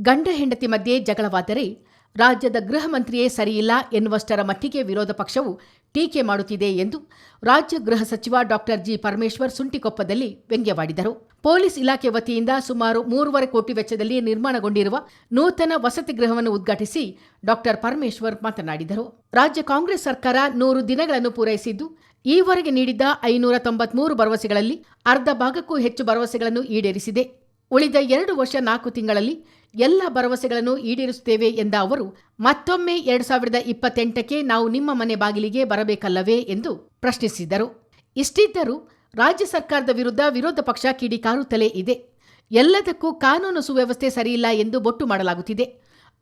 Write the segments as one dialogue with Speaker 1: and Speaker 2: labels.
Speaker 1: ಗಂಡ ಹೆಂಡತಿ ಮಧ್ಯೆ ಜಗಳವಾದರೆ ರಾಜ್ಯದ ಗೃಹ ಮಂತ್ರಿಯೇ ಸರಿಯಿಲ್ಲ ಎನ್ನುವಷ್ಟರ ಮಟ್ಟಿಗೆ ವಿರೋಧ ಪಕ್ಷವು ಟೀಕೆ ಮಾಡುತ್ತಿದೆ ಎಂದು ರಾಜ್ಯ ಗೃಹ ಸಚಿವ ಡಾ ಜಿ ಪರಮೇಶ್ವರ್ ಸುಂಟಿಕೊಪ್ಪದಲ್ಲಿ ವ್ಯಂಗ್ಯವಾಡಿದರು. ಪೊಲೀಸ್ ಇಲಾಖೆ ವತಿಯಿಂದ ಸುಮಾರು 3.5 ಕೋಟಿ ವೆಚ್ಚದಲ್ಲಿ ನಿರ್ಮಾಣಗೊಂಡಿರುವ ನೂತನ ವಸತಿ ಗೃಹವನ್ನು ಉದ್ಘಾಟಿಸಿ ಡಾ ಪರಮೇಶ್ವರ್ ಮಾತನಾಡಿದರು. ರಾಜ್ಯ ಕಾಂಗ್ರೆಸ್ ಸರ್ಕಾರ 100 ದಿನಗಳನ್ನು ಪೂರೈಸಿದ್ದು, ಈವರೆಗೆ ನೀಡಿದ್ದ 593 ಭರವಸೆಗಳಲ್ಲಿ ಅರ್ಧ ಭಾಗಕ್ಕೂ ಹೆಚ್ಚು ಭರವಸೆಗಳನ್ನು ಈಡೇರಿಸಿದೆ. ಉಳಿದ 2 ವರ್ಷ 4 ತಿಂಗಳಲ್ಲಿ ಎಲ್ಲ ಭರವಸೆಗಳನ್ನು ಈಡೇರಿಸುತ್ತೇವೆ ಎಂದ ಅವರು, ಮತ್ತೊಮ್ಮೆ 2028ಕ್ಕೆ ನಾವು ನಿಮ್ಮ ಮನೆ ಬಾಗಿಲಿಗೆ ಬರಬೇಕಲ್ಲವೇ ಎಂದು ಪ್ರಶ್ನಿಸಿದರು. ಇಷ್ಟಿದ್ದರೂ ರಾಜ್ಯ ಸರ್ಕಾರದ ವಿರುದ್ಧ ವಿರೋಧ ಪಕ್ಷ ಕಿಡಿಕಾರುತ್ತಲೇ ಇದೆ. ಎಲ್ಲದಕ್ಕೂ ಕಾನೂನು ಸುವ್ಯವಸ್ಥೆ ಸರಿಯಿಲ್ಲ ಎಂದು ಬೊಟ್ಟು ಮಾಡಲಾಗುತ್ತಿದೆ.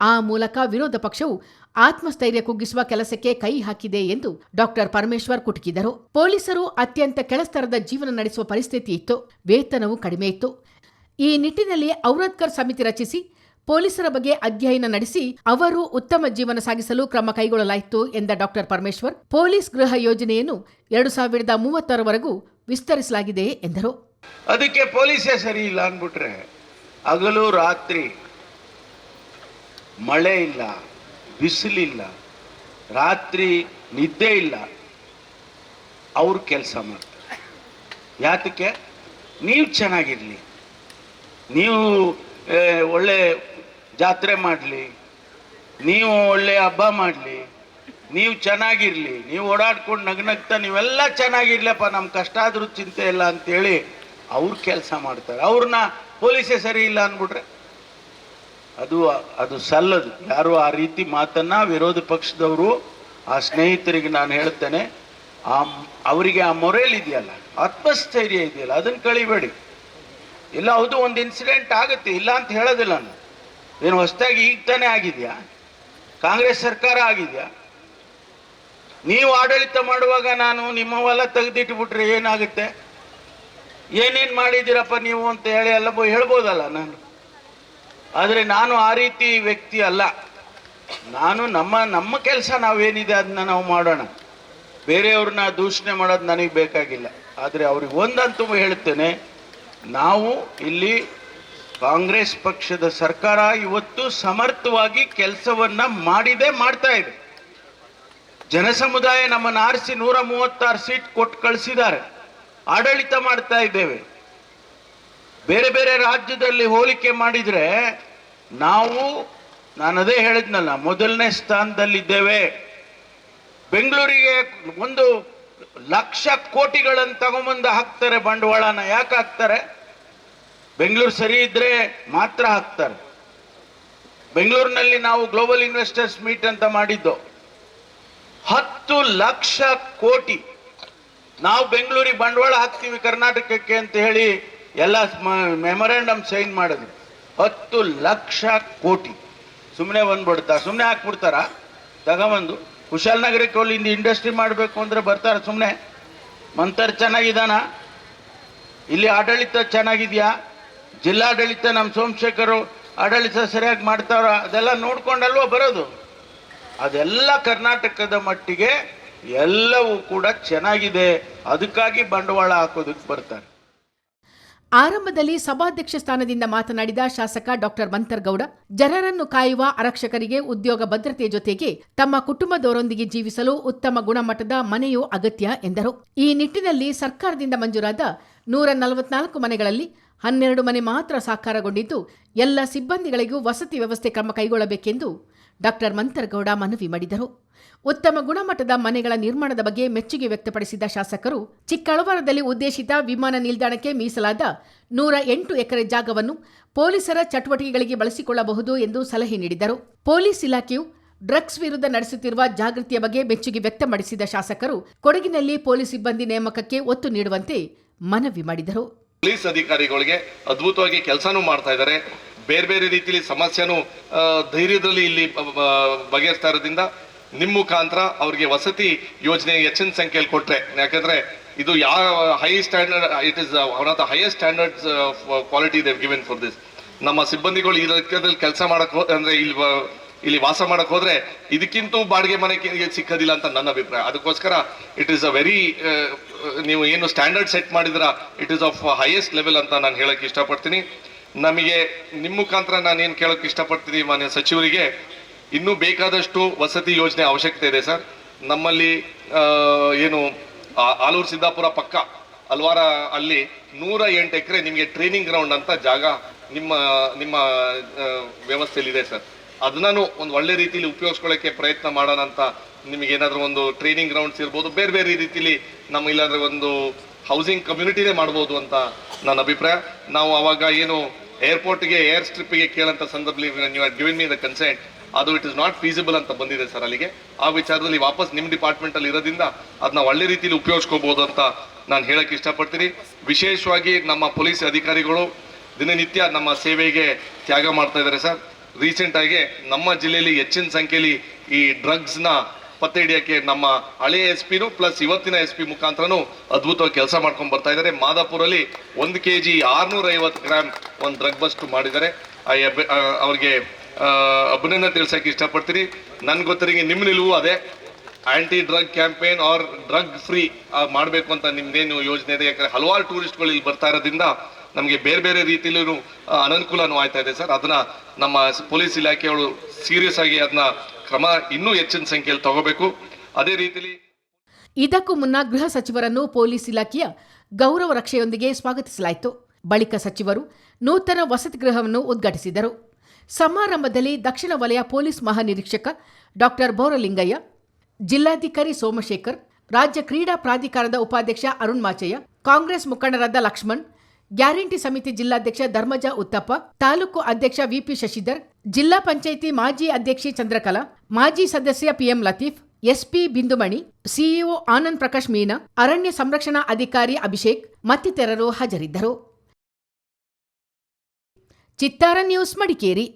Speaker 1: ಆ ಮೂಲಕ ವಿರೋಧ ಪಕ್ಷವು ಆತ್ಮಸ್ಥೈರ್ಯ ಕುಗ್ಗಿಸುವ ಕೆಲಸಕ್ಕೆ ಕೈ ಹಾಕಿದೆ ಎಂದು ಡಾ ಪರಮೇಶ್ವರ್ ಕುಟುಕಿದರು. ಪೊಲೀಸರು ಅತ್ಯಂತ ಕೆಳಸ್ತರದ ಜೀವನ ನಡೆಸುವ ಪರಿಸ್ಥಿತಿ ಇತ್ತು. ವೇತನವೂ ಕಡಿಮೆ ಇತ್ತು. ಈ ನಿಟ್ಟಿನಲ್ಲಿ ಔರಾದ್ಕರ್ ಸಮಿತಿ ರಚಿಸಿ ಪೊಲೀಸರ ಬಗ್ಗೆ ಅಧ್ಯಯನ ನಡೆಸಿ ಅವರು ಉತ್ತಮ ಜೀವನ ಸಾಗಿಸಲು ಕ್ರಮ ಕೈಗೊಳ್ಳಲಾಯಿತು ಎಂದ ಡಾ ಪರಮೇಶ್ವರ್, ಪೊಲೀಸ್ ಗೃಹ ಯೋಜನೆಯನ್ನು 2030ರವರೆಗೂ ವಿಸ್ತರಿಸಲಾಗಿದೆ ಎಂದರು.
Speaker 2: ಅದಕ್ಕೆ ಪೊಲೀಸೇ ಸರಿ ಇಲ್ಲ ಅಂದ್ಬಿಟ್ರೆ ಹಗಲು ರಾತ್ರಿ ಮಳೆ ಇಲ್ಲ, ಬಿಸಿಲಿಲ್ಲ, ರಾತ್ರಿ ನಿದ್ದೆ ಇಲ್ಲ, ಅವ್ರು ಕೆಲಸ ಮಾಡ್ತಾರೆ. ಯಾತಕ್ಕೆ? ನೀವು ಚೆನ್ನಾಗಿರ್ಲಿ, ನೀವು ಒಳ್ಳೆ ಜಾತ್ರೆ ಮಾಡಲಿ, ನೀವು ಒಳ್ಳೆ ಹಬ್ಬ ಮಾಡಲಿ, ನೀವು ಚೆನ್ನಾಗಿರಲಿ, ನೀವು ಓಡಾಡ್ಕೊಂಡು ನಗ್ನಗ್ತಾ ನೀವೆಲ್ಲ ಚೆನ್ನಾಗಿರ್ಲಪ್ಪ, ನಮ್ಮ ಕಷ್ಟ ಆದರೂ ಚಿಂತೆ ಇಲ್ಲ ಅಂತೇಳಿ ಅವ್ರು ಕೆಲಸ ಮಾಡ್ತಾರೆ. ಅವ್ರನ್ನ ಪೊಲೀಸೇ ಸರಿ ಇಲ್ಲ ಅಂದ್ಬಿಟ್ರೆ ಅದು ಸಲ್ಲದು. ಯಾರು ಆ ರೀತಿ ಮಾತನ್ನ ವಿರೋಧ ಪಕ್ಷದವರು, ಆ ಸ್ನೇಹಿತರಿಗೆ ನಾನು ಹೇಳ್ತೇನೆ, ಅವರಿಗೆ ಆ ಮೊರೇಲ್ ಇದೆಯಲ್ಲ, ಆತ್ಮಸ್ಥೈರ್ಯ ಇದೆಯಲ್ಲ, ಅದನ್ನು ಕಳಿಬೇಡಿ. ಇಲ್ಲ, ಹೌದು, ಒಂದು ಇನ್ಸಿಡೆಂಟ್ ಆಗುತ್ತೆ, ಇಲ್ಲ ಅಂತ ಹೇಳೋದಿಲ್ಲ ನಾನು. ಏನು ಹೊಸದಾಗಿ ಈಗ ತಾನೇ ಆಗಿದೆಯಾ? ಕಾಂಗ್ರೆಸ್ ಸರ್ಕಾರ ಆಗಿದೆಯಾ? ನೀವು ಆಡಳಿತ ಮಾಡುವಾಗ ನಾನು ನಿಮ್ಮವೆಲ್ಲ ತೆಗೆದಿಟ್ಬಿಟ್ರೆ ಏನಾಗುತ್ತೆ? ಏನೇನು ಮಾಡಿದ್ದೀರಪ್ಪ ನೀವು ಅಂತ ಹೇಳಿ ಎಲ್ಲ ಹೇಳ್ಬೋದಲ್ಲ ನಾನು. ಆದರೆ ನಾನು ಆ ರೀತಿ ವ್ಯಕ್ತಿ ಅಲ್ಲ. ನಾನು ನಮ್ಮ ಕೆಲಸ ನಾವೇನಿದೆ ಅದನ್ನ ನಾವು ಮಾಡೋಣ. ಬೇರೆಯವ್ರನ್ನ ದೂಷಣೆ ಮಾಡೋದು ನನಗೆ ಬೇಕಾಗಿಲ್ಲ. ಆದರೆ ಅವ್ರಿಗೆ ಒಂದಂತೂ ಹೇಳ್ತೇನೆ, ನಾವು ಇಲ್ಲಿ ಕಾಂಗ್ರೆಸ್ ಪಕ್ಷದ ಸರ್ಕಾರ ಇವತ್ತು ಸಮರ್ಥವಾಗಿ ಕೆಲಸವನ್ನ ಮಾಡ್ತಾ ಇದೆ. ಜನಸಮುದಾಯ ನಮ್ಮನ್ನು ಆರಿಸಿ 136 ಸೀಟ್ ಕೊಟ್ಟು ಕಳಿಸಿದ್ದಾರೆ. ಆಡಳಿತ ಮಾಡ್ತಾ ಇದ್ದೇವೆ. ಬೇರೆ ಬೇರೆ ರಾಜ್ಯದಲ್ಲಿ ಹೋಲಿಕೆ ಮಾಡಿದ್ರೆ ನಾನು ಅದೇ ಹೇಳಿದ್ನಲ್ಲ, ಮೊದಲನೇ ಸ್ಥಾನದಲ್ಲಿದ್ದೇವೆ. ಬೆಂಗಳೂರಿಗೆ 1,00,000 ಕೋಟಿಗಳನ್ನು ತಗೊಂಬಂದು ಹಾಕ್ತಾರೆ ಬಂಡವಾಳನ. ಯಾಕೆ ಹಾಕ್ತಾರೆ? ಬೆಂಗಳೂರು ಸರಿ ಇದ್ರೆ ಮಾತ್ರ ಹಾಕ್ತಾರೆ. ಬೆಂಗಳೂರಿನಲ್ಲಿ ನಾವು ಗ್ಲೋಬಲ್ ಇನ್ವೆಸ್ಟರ್ಸ್ ಮೀಟ್ ಅಂತ ಮಾಡಿದ್ದು, 10 ಲಕ್ಷ ಕೋಟಿ ನಾವು ಬೆಂಗಳೂರಿಗೆ ಬಂಡವಾಳ ಹಾಕ್ತೀವಿ ಕರ್ನಾಟಕಕ್ಕೆ ಅಂತ ಹೇಳಿ ಎಲ್ಲ ಮೆಮೊರಾಂಡಮ್ ಸೈನ್ ಮಾಡಿದ್ರು. 10 ಲಕ್ಷ ಕೋಟಿ ಸುಮ್ಮನೆ ಬಂದ್ಬಿಡ್ತಾ? ಸುಮ್ಮನೆ ಹಾಕ್ಬಿಡ್ತಾರ? ತಗೊಂಬಂದು ಕುಶಾಲನಗರಕ್ಕೆ ಅಲ್ಲಿಂದ ಇಂಡಸ್ಟ್ರಿ ಮಾಡಬೇಕು ಅಂದ್ರೆ ಬರ್ತಾರೆ ಸುಮ್ಮನೆ? ಮಂತರ್ ಚೆನ್ನಾಗಿದ್ದಾನ? ಇಲ್ಲಿ ಆಡಳಿತ ಚೆನ್ನಾಗಿದೆಯಾ? ಜಿಲ್ಲಾಡಳಿತ ನಮ್ಮ ಸೋಮಶೇಖರ್ ಆಡಳಿತ ಸರಿಯಾಗಿ ಮಾಡ್ತಾರ? ಅದೆಲ್ಲ ನೋಡ್ಕೊಂಡಲ್ವ ಬರೋದು. ಅದೆಲ್ಲ ಕರ್ನಾಟಕದ ಮಟ್ಟಿಗೆ ಎಲ್ಲವೂ ಕೂಡ ಚೆನ್ನಾಗಿದೆ. ಅದಕ್ಕಾಗಿ ಬಂಡವಾಳ ಹಾಕೋದಕ್ಕೆ ಬರ್ತಾರೆ.
Speaker 1: ಆರಂಭದಲ್ಲಿ ಸಭಾಧ್ಯಕ್ಷ ಸ್ಥಾನದಿಂದ ಮಾತನಾಡಿದ ಶಾಸಕ ಡಾ ಮಂತರ್ಗೌಡ, ಜನರನ್ನು ಕಾಯುವ ಆರಕ್ಷಕರಿಗೆ ಉದ್ಯೋಗ ಭದ್ರತೆ ಜೊತೆಗೆ ತಮ್ಮ ಕುಟುಂಬದವರೊಂದಿಗೆ ಜೀವಿಸಲು ಉತ್ತಮ ಗುಣಮಟ್ಟದ ಮನೆಯೂ ಅಗತ್ಯ ಎಂದರು. ಈ ನಿಟ್ಟಿನಲ್ಲಿ ಸರ್ಕಾರದಿಂದ ಮಂಜೂರಾದ 144 ಮನೆಗಳಲ್ಲಿ 12 ಮನೆ ಮಾತ್ರ ಸಾಕಾರಗೊಂಡಿದ್ದು, ಎಲ್ಲ ಸಿಬ್ಬಂದಿಗಳಿಗೂ ವಸತಿ ವ್ಯವಸ್ಥೆ ಕ್ರಮ ಕೈಗೊಳ್ಳಬೇಕೆಂದು ಡಾ ಮಂತರ್ಗೌಡ ಮನವಿ ಮಾಡಿದರು. ಉತ್ತಮ ಗುಣಮಟ್ಟದ ಮನೆಗಳ ನಿರ್ಮಾಣದ ಬಗ್ಗೆ ಮೆಚ್ಚುಗೆ ವ್ಯಕ್ತಪಡಿಸಿದ ಶಾಸಕರು, ಚಿಕ್ಕಳವರದಲ್ಲಿ ಉದ್ದೇಶಿತ ವಿಮಾನ ನಿಲ್ದಾಣಕ್ಕೆ ಮೀಸಲಾದ 108 ಎಕರೆ ಜಾಗವನ್ನು ಪೊಲೀಸರ ಚಟುವಟಿಕೆಗಳಿಗೆ ಬಳಸಿಕೊಳ್ಳಬಹುದು ಎಂದು ಸಲಹೆ ನೀಡಿದರು. ಪೊಲೀಸ್ ಇಲಾಖೆಯು ಡ್ರಗ್ಸ್ ವಿರುದ್ಧ ನಡೆಸುತ್ತಿರುವ ಜಾಗೃತಿಯ ಬಗ್ಗೆ ಮೆಚ್ಚುಗೆ ವ್ಯಕ್ತಪಡಿಸಿದ ಶಾಸಕರು, ಕೊಡಗಿನಲ್ಲಿ ಪೊಲೀಸ್ ಸಿಬ್ಬಂದಿ ನೇಮಕಕ್ಕೆ ಒತ್ತು ನೀಡುವಂತೆ ಮನವಿ ಮಾಡಿದರು.
Speaker 3: ಪೊಲೀಸ್ ಅಧಿಕಾರಿಗಳಿಗೆ ಅದ್ಭುತವಾಗಿ ಕೆಲಸನೂ ಮಾಡ್ತಾ ಇದ್ದಾರೆ. ಬೇರೆ ಬೇರೆ ರೀತಿಯಲ್ಲಿ ಸಮಸ್ಯೆನೂ ಧೈರ್ಯದಲ್ಲಿ ಇಲ್ಲಿ ಬಗೆಹರಿಸ್ತಾ ಇರೋದ್ರಿಂದ ನಿಮ್ಮ ಮುಖಾಂತರ ಅವರಿಗೆ ವಸತಿ ಯೋಜನೆ ಹೆಚ್ಚಿನ ಸಂಖ್ಯೆಯಲ್ಲಿ ಕೊಟ್ರೆ, ಯಾಕಂದ್ರೆ ಇದು ಯಾವ high standard, it is one of the highest standards quality they given for this. ನಮ್ಮ ಸಿಬ್ಬಂದಿಗಳು ಈ ರೀತಿಯಲ್ಲಿ ಕೆಲಸ ಮಾಡಕ್ ಅಂದ್ರೆ ಇಲ್ಲಿ ವಾಸ ಮಾಡಕ್ ಹೋದ್ರೆ ಇದಕ್ಕಿಂತ ಬಾಡಿಗೆ ಮನೆ ಸಿಕ್ಕೋದಿಲ್ಲ ಅಂತ ನನ್ನ ಅಭಿಪ್ರಾಯ. ಅದಕ್ಕೋಸ್ಕರ ಇಟ್ ಈಸ್ ಅ ವೆರಿ, ನೀವು ಏನು ಸ್ಟ್ಯಾಂಡರ್ಡ್ ಸೆಟ್ ಮಾಡಿದ್ರ it is of highest level ಅಂತ ನಾನು ಹೇಳಕ್ ಇಷ್ಟಪಡ್ತೀನಿ. ನಮಗೆ ನಿಮ್ಮ ಮುಖಾಂತರ ನಾನೇನು ಕೇಳೋಕೆ ಇಷ್ಟಪಡ್ತೀನಿ ಮಾನ್ಯ ಸಚಿವರಿಗೆ, ಇನ್ನೂ ಬೇಕಾದಷ್ಟು ವಸತಿ ಯೋಜನೆ ಅವಶ್ಯಕತೆ ಇದೆ ಸರ್. ನಮ್ಮಲ್ಲಿ ಏನು ಆಲೂರು ಸಿದ್ದಾಪುರ ಪಕ್ಕ ಅಲ್ವಾರ ಅಲ್ಲಿ 108 ಎಕರೆ ನಿಮಗೆ ಟ್ರೈನಿಂಗ್ ಗ್ರೌಂಡ್ ಅಂತ ಜಾಗ ನಿಮ್ಮ ವ್ಯವಸ್ಥೆಯಲ್ಲಿ ಇದೆ ಸರ್. ಅದನ್ನು ಒಂದು ಒಳ್ಳೆ ರೀತಿಯಲ್ಲಿ ಉಪಯೋಗಿಸ್ಕೊಳ್ಳೋಕ್ಕೆ ಪ್ರಯತ್ನ ಮಾಡೋಣ ಅಂತ. ನಿಮಗೆ ಏನಾದರೂ ಒಂದು ಟ್ರೈನಿಂಗ್ ಗ್ರೌಂಡ್ಸ್ ಇರ್ಬೋದು, ಬೇರೆ ಬೇರೆ ರೀತಿಲಿ ನಮ್ಮ ಇಲ್ಲಾಂದ್ರೆ ಒಂದು ಹೌಸಿಂಗ್ ಕಮ್ಯುನಿಟಿನೇ ಮಾಡ್ಬೋದು ಅಂತ ನನ್ನ ಅಭಿಪ್ರಾಯ. ನಾವು ಅವಾಗ ಏನು ಏರ್ಪೋರ್ಟ್ಗೆ ಏರ್ ಸ್ಟ್ರಿಪ್ಗೆ ಕೇಳಂತ ಸಂದರ್ಭದಲ್ಲಿ ನೀವು ಗಿವಿನ್ ಮೀ ದ ಕನ್ಸೆಂಟ್, ಅದು ಇಟ್ ಇಸ್ ನಾಟ್ ಫೀಸಿಬಲ್ ಅಂತ ಬಂದಿದೆ ಸರ್. ಅಲ್ಲಿಗೆ ಆ ವಿಚಾರದಲ್ಲಿ ವಾಪಸ್ ನಿಮ್ಮ ಡಿಪಾರ್ಟ್ಮೆಂಟಲ್ಲಿ ಇರೋದ್ರಿಂದ ಅದನ್ನ ಒಳ್ಳೆ ರೀತಿಯಲ್ಲಿ ಉಪಯೋಗಿಸ್ಕೋಬಹುದು ಅಂತ ನಾನು ಹೇಳಕ್ಕೆ ಇಷ್ಟಪಡ್ತೀನಿ. ವಿಶೇಷವಾಗಿ ನಮ್ಮ ಪೊಲೀಸ್ ಅಧಿಕಾರಿಗಳು ದಿನನಿತ್ಯ ನಮ್ಮ ಸೇವೆಗೆ ತ್ಯಾಗ ಮಾಡ್ತಾ ಇದ್ದಾರೆ ಸರ್. ರೀಸೆಂಟ್ ಆಗಿ ನಮ್ಮ ಜಿಲ್ಲೆಯಲ್ಲಿ ಹೆಚ್ಚಿನ ಸಂಖ್ಯೆಯಲ್ಲಿ ಈ ಡ್ರಗ್ಸ್ನ ಪತ್ತೆ ಹಿಡಿಯೋಕ್ಕೆ ನಮ್ಮ ಹಳೆಯ SP ಪ್ಲಸ್ ಇವತ್ತಿನ SP ಮುಖಾಂತರನು ಅದ್ಭುತವಾಗಿ ಕೆಲಸ ಮಾಡ್ಕೊಂಡು ಬರ್ತಾ ಇದ್ದಾರೆ. ಮಾದಾಪುರಲ್ಲಿ 1 kg 650 ಗ್ರಾಮ್ ಒಂದು ಡ್ರಗ್ ಬಸ್ಟ್ ಮಾಡಿದ್ದಾರೆ. ಅವ್ರಿಗೆ ಅಭಿನಂದನೆ ತಿಳಿಸಕ್ಕೆ ಇಷ್ಟಪಡ್ತೀನಿ. ನನ್ಗೆ ಗೊತ್ತರಿಗೆ ನಿಮ್ಮ ನಿಲುವು ಅದೇ, anti drug campaign or drug free ಮಾಡಬೇಕು ಅಂತ ನಿಮ್ದೇನು ಯೋಜನೆ ಇದೆ. ಯಾಕಂದ್ರೆ ಹಲವಾರು ಟೂರಿಸ್ಟ್ಗಳು ಇಲ್ಲಿ ಬರ್ತಾ ಇರೋದ್ರಿಂದ ನಮಗೆ ಬೇರೆ ಬೇರೆ ರೀತಿಯಲ್ಲೂ ಅನನುಕೂಲನೂ ಆಯ್ತಾ ಇದೆ ಸರ್. ಅದನ್ನ ನಮ್ಮ ಪೊಲೀಸ್ ಇಲಾಖೆಯವರು ಸೀರಿಯಸ್ ಆಗಿ ಅದನ್ನ ಕ್ರಮ ಇನ್ನೂ ಹೆಚ್ಚಿನ ಸಂಖ್ಯೆಯಲ್ಲಿ ತಗೋಬೇಕು. ಅದೇ ರೀತಿಯಲ್ಲಿ
Speaker 1: ಇದಕ್ಕೂ ಮುನ್ನ ಗೃಹ ಸಚಿವರನ್ನು ಪೊಲೀಸ್ ಇಲಾಖೆಯ ಗೌರವ ರಕ್ಷೆಯೊಂದಿಗೆ ಸ್ವಾಗತಿಸಲಾಯಿತು. ಬಳಿಕ ಸಚಿವರು ನೂತನ ವಸತಿ ಗೃಹವನ್ನು ಉದ್ಘಾಟಿಸಿದರು. ಸಮಾರಂಭದಲ್ಲಿ ದಕ್ಷಿಣ ವಲಯ ಪೊಲೀಸ್ ಮಹಾನಿರೀಕ್ಷಕ ಡಾ ಬೋರಲಿಂಗಯ್ಯ, ಜಿಲ್ಲಾಧಿಕಾರಿ ಸೋಮಶೇಖರ್, ರಾಜ್ಯ ಕ್ರೀಡಾ ಪ್ರಾಧಿಕಾರದ ಉಪಾಧ್ಯಕ್ಷ ಅರುಣ್ ಮಾಚಯ್ಯ, ಕಾಂಗ್ರೆಸ್ ಮುಖಂಡರಾದ ಲಕ್ಷ್ಮಣ್, ಗ್ಯಾರಂಟಿ ಸಮಿತಿ ಜಿಲ್ಲಾಧ್ಯಕ್ಷ ಧರ್ಮಜ ಉತ್ತಪ್ಪ, ತಾಲೂಕು ಅಧ್ಯಕ್ಷ VP ಶಶಿಧರ್, ಜಿಲ್ಲಾ ಪಂಚಾಯಿತಿ ಮಾಜಿ ಅಧ್ಯಕ್ಷೆ ಚಂದ್ರಕಲಾ, ಮಾಜಿ ಸದಸ್ಯ PM Latif, SP Bindumani, CEO Anand Prakash ಮೀನಾ, ಅರಣ್ಯ ಸಂರಕ್ಷಣಾ ಅಧಿಕಾರಿ ಅಭಿಷೇಕ್ ಮತ್ತಿತರರು ಹಾಜರಿದ್ದರು. ಚಿತ್ತಾರ ನ್ಯೂಸ್ ಮಡಿಕೇರಿ.